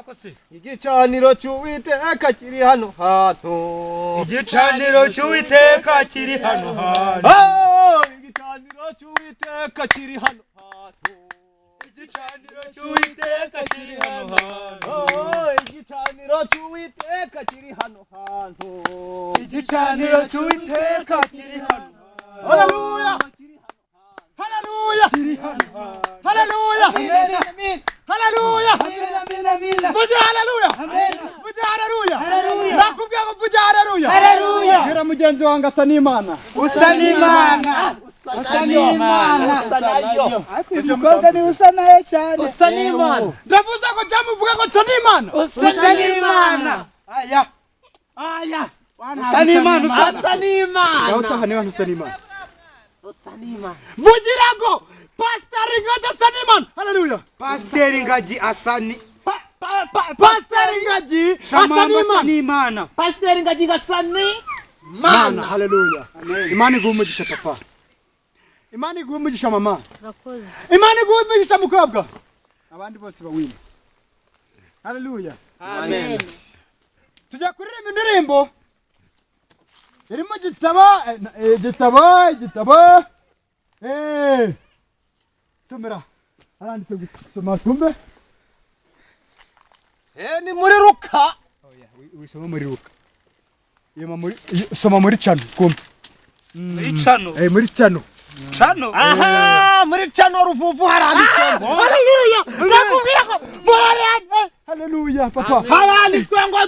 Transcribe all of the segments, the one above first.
akose igicaniro cy'Uwiteka kiri hano hantu igicaniro cy'Uwiteka kiri hano hantu igicaniro cy'Uwiteka kiri hano hantu igicaniro cy'Uwiteka kiri hano hantu igicaniro cy'Uwiteka kiri hano hantu igicaniro cy'Uwiteka kiri hano haleluya haleluya haleluya haleluya vuga haleluya vuga haleluya nakubwiye ngo vuga haleluya bwira mugenzi wanjye asa n'Imana usa n'Imana umukobwa ni usa nayo cyane usa n'Imana ndavuze ko cyamuvuga ngo usa n'Imana usa n'Imana aya usa n'Imana usa n'Imana utaha niba usa n'Imana vugira ngo Pastor Ngagi asa n'Imana haleluya Pastor Ngagi asa ni Pastor Ngagi asa n'Imana Pastor Ngagi asa n'Imana haleluya Imana iguhe umugisha papa Imana iguhe umugisha mama Rakoze Imana iguhe umugisha mukobwa abandi bose bawina haleluya Amen tujya kuririmba indirimbo irimo igitabo tumira aranditse gusoma tumbe ni muri Luka wisoma muri Luka yema muri soma muri cano kumbe muri cano muri cano aha muri cano ruvuvu haranditswe haleluya ndakubwira ko haleluya papa haranditswe ngo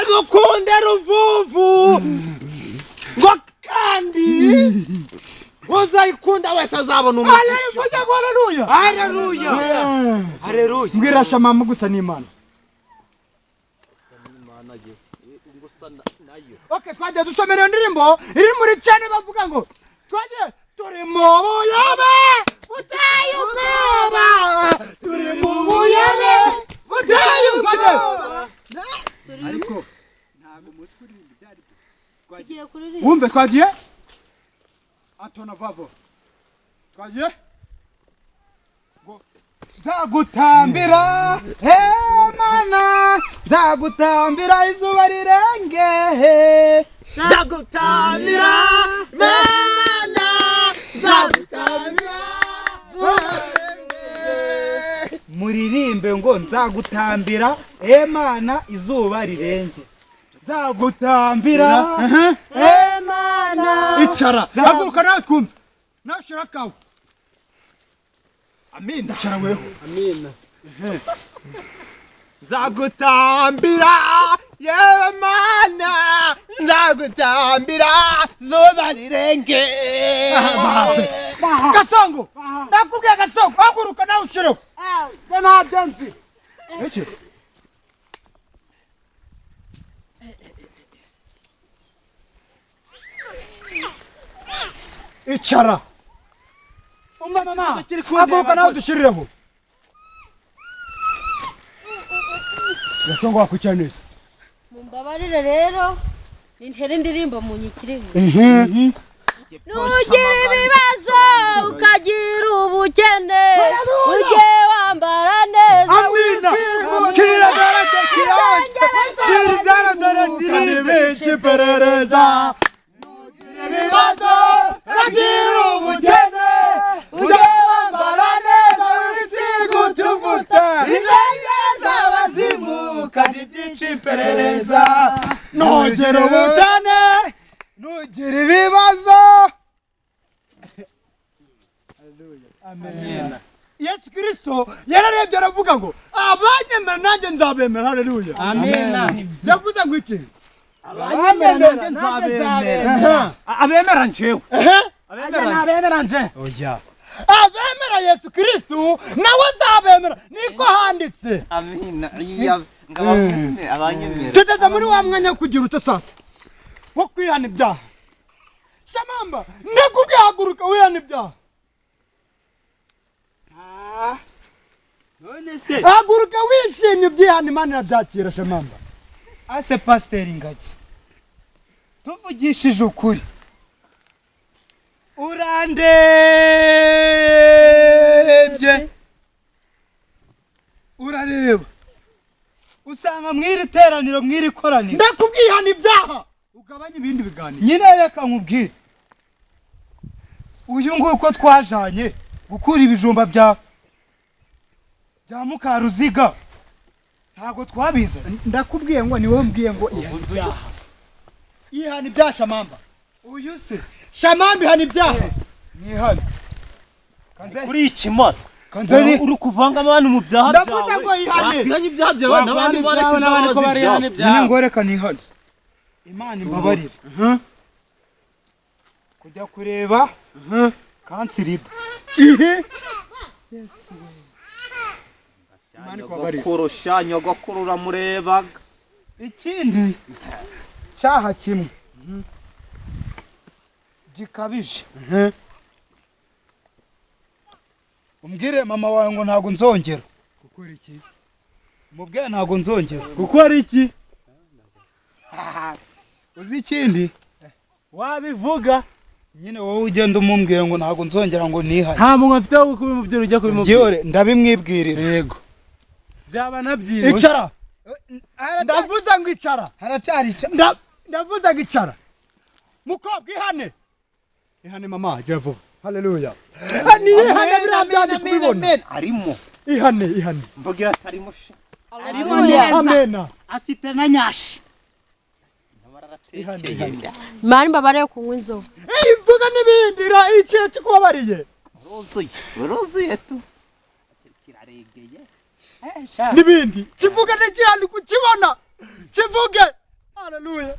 mukunde ruvuvu ngo kandi uzayikunda wese azabona umugisha haleluya haleluya haleluya mbwira shamama gusa n'Imana okay twaje dusomera indirimbo iri muri cyane bavuga ngo twaje turi mu buyobe butayu ubwoba turi mu buyobe butayu ubwoba ariko ntabwo muzi kuririmba byari tugiye kuririmba wumve twagiye atona vavo twagiye nzagutambira Mana nzagutambira izuba rirenge nzagutambira Mana nzagutambira muririmbe ngo nzagutambira Mana izuba rirenge nzagutambira Mana icara haguruka nawe twumve nawe shira kawe amina icara wewe amina nzagutambira yewe Mana nzagutambira zuba rirenge Gasongo nakubwiye Gasongo haguruka nawe ushireho nta byanzi iki icara umva mama haguruka nawe dushirireho Gasongo wakwicara neza mumbabarire rero nintere indirimbo munyikireho nugira ibibazo ukagira ubukene ujye wambara neza amina kira garate kiyaonse kirizana dore ziri benshi perereza nugira ibibazo ukagira ubukene ujye wambara neza wisigutuvuta izengeza abazimu kandi byinshi perereza nugira ubukene nugira ibibazo amen Yesu Kristo yararebye aravuga ngo abanyemera nanjye nzabemera haleluya amen yavuze ngo iki abanyemera nanjye nzabemera abemera njewe abemera nje oya abemera Yesu Kristo nawe azabemera niko handitse amina abanyemera tuteze muri wa mwanya kugira utasasa wo kwihana ibyaha Shamamba ndakubwiye haguruka wihana ibyaha none se haguruka wishimye ibyihana Imana irabyakira Shamamba ase Pastor Ngagi tuvugishije ukuri urandebye urareba usanga mwiri teraniro mwiri koraniro ndakubwihana ibyaha ugabanye ibindi biganiro nyine reka nkubwire uyu nguyu ko twajanye gukura ibijumba bya Mukaruziga ntago twabiza ndakubwiye ngo niwe mbwiye ngo ihana ibyaha Shamamba uyu se Shamamba ihana ibyaha nihana kuri ikimara kanzani uri kuvanga abantu mu byaha byawe ndavuze ngo ihane ihanye ibyaha byawe n'abandi bareke ko bari ihane nyine ngo reka nihana Imana imbabarire kujya kureba kansirida Yesu kurusha nyogokuru uramurebaga ikindi cyaha kimwe gikabije umbwire mama wawe ngo ntago nzongera gukora iki mubwiye ntago nzongera gukora iki uzi ikindi wabivuga nyine wowe ugenda umumbwire ngo ntago nzongera ngo nihane nta muntu afite wo kubimubwira ujya kubimubwira byore ndabimwibwirira yego byaba nabyiza icara ndavuze ngo icara haracari ndavuze ngo icara mukobwa ihane mama gira vuba haleluya ni ihane birabyandi kubibona arimo ihane mvugira atarimo arimo neza amena afite na nyashi Imana imbabarire kunywa inzoga mvuga n'ibindi ikiro kikubabariye uruzuye tu kiraregeye n'ibindi kivuga n'ikihandi kukibona kivuge haleluya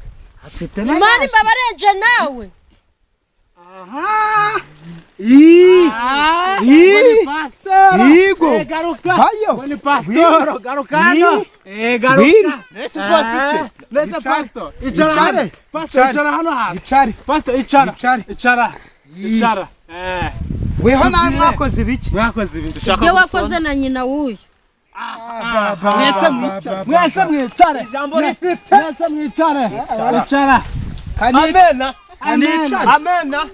Imana imbabarire je nawe Higo garuka bayo ni pastor garuka hano garuka nese pastor nese pastor Icare. pastor icara hano hasi icari pastor icara icari icara weho nawe mwakoze ibiki mwakoze ibintu dushaka ibyo wakoze na nyina w'uyu mwese mwicare ijambo rifite mwese mwicare icara amena amena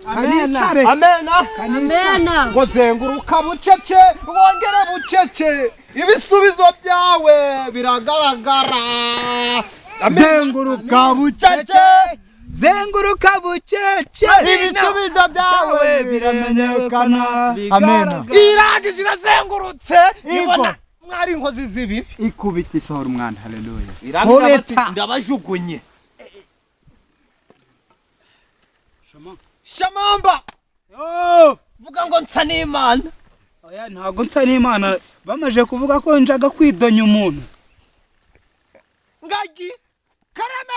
amena ngo zenguruka bucece wongere bucece ibisubizo byawe biragaragara zenguruka bucece ibisubizo byawe biramenyekana amena irangije irazengurutse ibona mwari inkozi z'ibibi ikubita isohora umwana haleluya irangije ndabajugunye Shamamba vuga ngo nsa n'Imana oya ntago nsa n'Imana bamaje kuvuga ko njaga kwidonya umuntu ngagi karame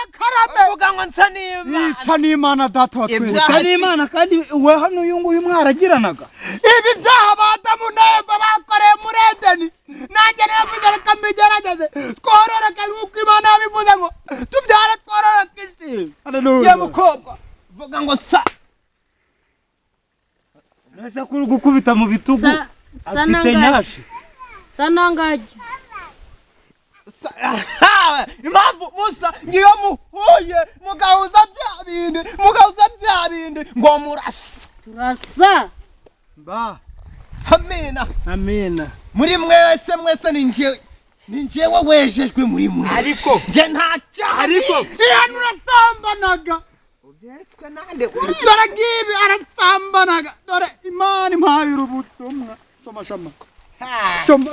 vuga ngo nsa n'Imana nsa n'Imana data wa twese nsa n'Imana kandi we hano uyu nguyu mwaragiranaga ibi byaha badamu neva bakoreye muri Edeni nanjye navuze reka mbigerageze twororoke nk'uko Imana yabivuze ngo tubyare twororoke isi haleluya ye mukobwa vuga ngo nsa nese kuri gukubita mu bitugu afite nyashi sanangaje impamvu musa ngiyo muhuye mugahuza bya bindi ngo murasa turasa ba amina muri mwese ni njyewe wejejwe muri mwe ariko nje ntacyo ariko ihano urasambanaga ubyetswe nande dore ngibi arasambanaga dore Imana impaye urubutumwa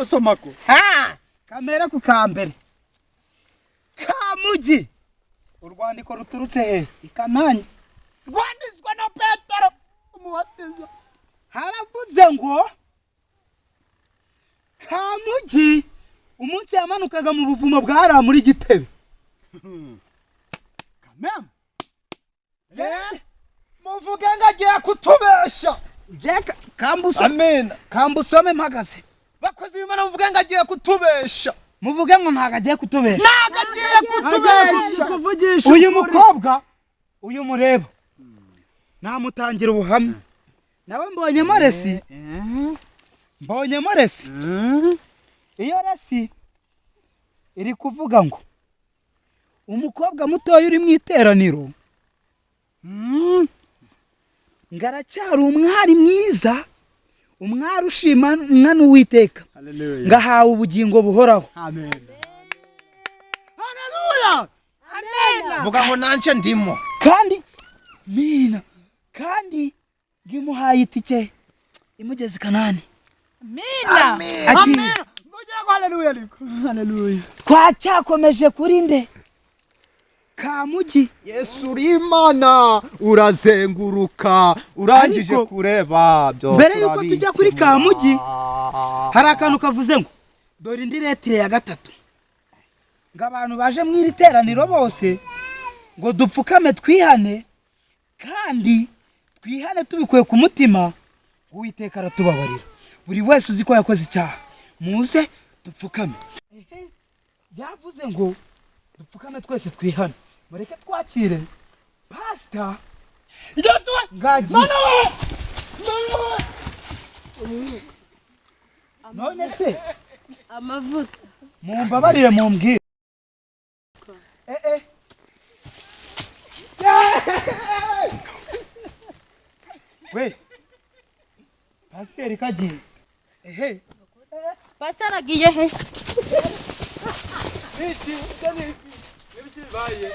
somako kamera ku kambere kamugi urwandiko ruturutse he ikananya rwanditswe na Petero umubatiza haravuze ngo kamugi umunsi yamanukaga mu buvumo bwara muri Gitebe kamem muvuge ngo agiye kutubesha jeka kambusome mpagaze bakoze ibimana muvuge ngo agiye kutubesha muvuge ngo ntago agiye kutubesha ntago agiye kutubesha uyu mukobwa uyu mureba namutangira ubuhamya nawe mbonyemo resi iyo resi iri kuvuga ngo umukobwa mutoya uri mu iteraniro ngaracyari umwari mwiza umwari ushimana n'Uwiteka ngahawe ubugingo buhoraho amen vuga ngo nanje ndimo kandi mina kandi ngimuhaye itike imugeze i Kanani. Mina. Ati Ngogera ko haleluya liko. Haleluya. twacyakomeje kuri nde Kamugi. Yesu uri Imana urazenguruka urangije Ariko, kureba byo. mbere yuko tujya kuri Kamugi hari akantu kavuze ngo dore indi letire ya gatatu ngo abantu baje mu iri teraniro bose ngo dupfukame twihane kandi twihane tubikuye ku mutima Uwiteka aratubabarira buri wese uzi ko yakoze icyaha muze dupfukame. Yavuze ngo dupfukame twese twihane mureke twakire pastor Ngagi. None se Amavuta. mumbabarire mumbwire we pasiteri kagiye Pastor agiye he? Iki bibaye.